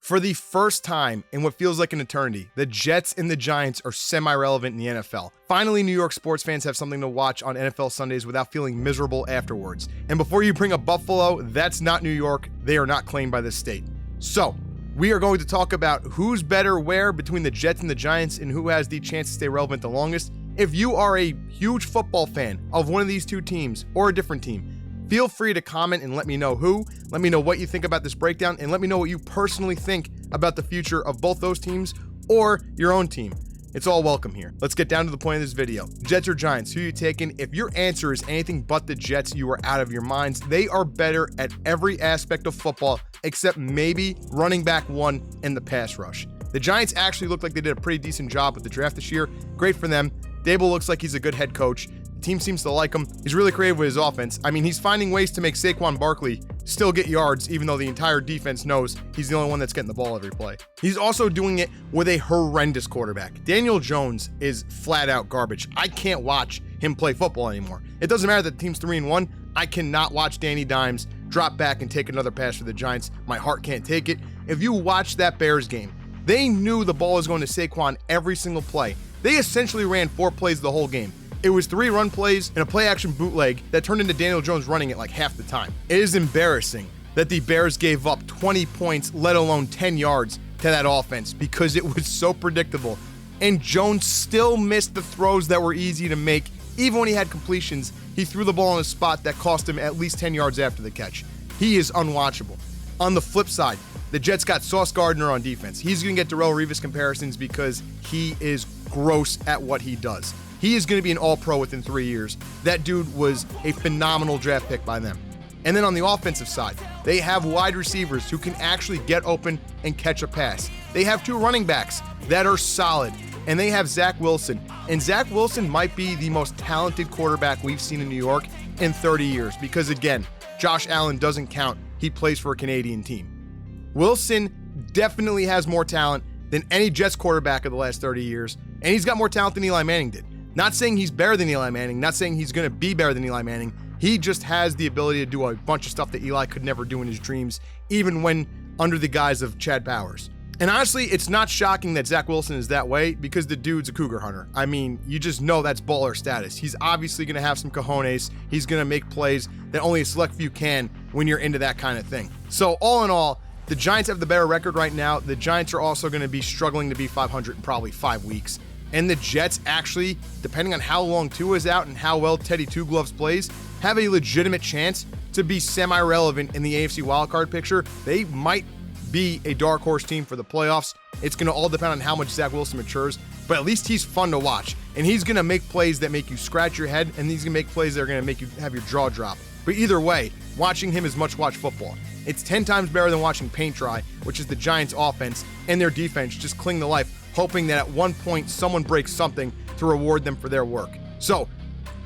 For the first time in what feels like an eternity, the Jets and the Giants are semi-relevant in the NFL. Finally, New York sports fans have something to watch on NFL Sundays without feeling miserable afterwards. And before you bring up Buffalo, that's not New York. They are not claimed by this state. So, we are going to talk about who's better where between the Jets and the Giants and who has the chance to stay relevant the longest. If you are a huge football fan of one of these two teams or a different team, feel free to comment and let me know who. Let me know what you think about this breakdown, and let me know what you personally think about the future of both those teams or your own team. It's all welcome here. Let's get down to the point of this video. Jets or Giants, who are you taking? If your answer is anything but the Jets, you are out of your minds. They are better at every aspect of football except maybe running back one and the pass rush. The Giants actually look like they did a pretty decent job with the draft this year. Great for them. Dable looks like he's a good head coach. The team seems to like him. He's really creative with his offense. I mean, he's finding ways to make Saquon Barkley still get yards, even though the entire defense knows he's the only one that's getting the ball every play. He's also doing it with a horrendous quarterback. Daniel Jones is flat out garbage. I can't watch him play football anymore. It doesn't matter that the team's 3-1. I cannot watch Danny Dimes drop back and take another pass for the Giants. My heart can't take it. If you watch that Bears game, they knew the ball was going to Saquon every single play. They essentially ran 4 plays the whole game. It was 3 run plays and a play action bootleg that turned into Daniel Jones running it like half the time. It is embarrassing that the Bears gave up 20 points, let alone 10 yards to that offense because it was so predictable. And Jones still missed the throws that were easy to make. Even when he had completions, he threw the ball in a spot that cost him at least 10 yards after the catch. He is unwatchable. On the flip side, the Jets got Sauce Gardner on defense. He's going to get Darrelle Revis comparisons because he is gross at what he does. He is going to be an all-pro within 3 years. That dude was a phenomenal draft pick by them. And then on the offensive side, they have wide receivers who can actually get open and catch a pass. They have 2 running backs that are solid. And they have Zach Wilson. And Zach Wilson might be the most talented quarterback we've seen in New York in 30 years. Because again, Josh Allen doesn't count. He plays for a Canadian team. Wilson definitely has more talent than any Jets quarterback of the last 30 years. And he's got more talent than Eli Manning did. Not saying he's better than Eli Manning, not saying he's going to be better than Eli Manning. He just has the ability to do a bunch of stuff that Eli could never do in his dreams, even when under the guise of Chad Powers. And honestly, it's not shocking that Zach Wilson is that way because the dude's a cougar hunter. I mean, you just know that's baller status. He's obviously going to have some cojones. He's going to make plays that only a select few can when you're into that kind of thing. So all in all, the Giants have the better record right now. The Giants are also going to be struggling to be 500 in probably 5 weeks. And the Jets actually, depending on how long Tua is out and how well Teddy Two Gloves plays, have a legitimate chance to be semi-relevant in the AFC wildcard picture. They might be a dark horse team for the playoffs. It's going to all depend on how much Zach Wilson matures, but at least he's fun to watch. And he's going to make plays that make you scratch your head, and he's going to make plays that are going to make you have your jaw drop. But either way, watching him is much-watch football. It's 10 times better than watching paint dry, which is the Giants' offense and their defense just cling to life, hoping that at one point someone breaks something to reward them for their work. So,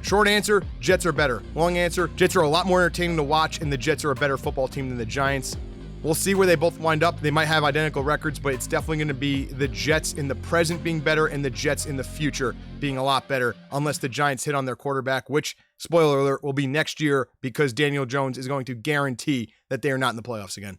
short answer, Jets are better. Long answer, Jets are a lot more entertaining to watch, and the Jets are a better football team than the Giants. We'll see where they both wind up. They might have identical records, but it's definitely going to be the Jets in the present being better and the Jets in the future being a lot better, unless the Giants hit on their quarterback, which, spoiler alert, will be next year because Daniel Jones is going to guarantee that they are not in the playoffs again.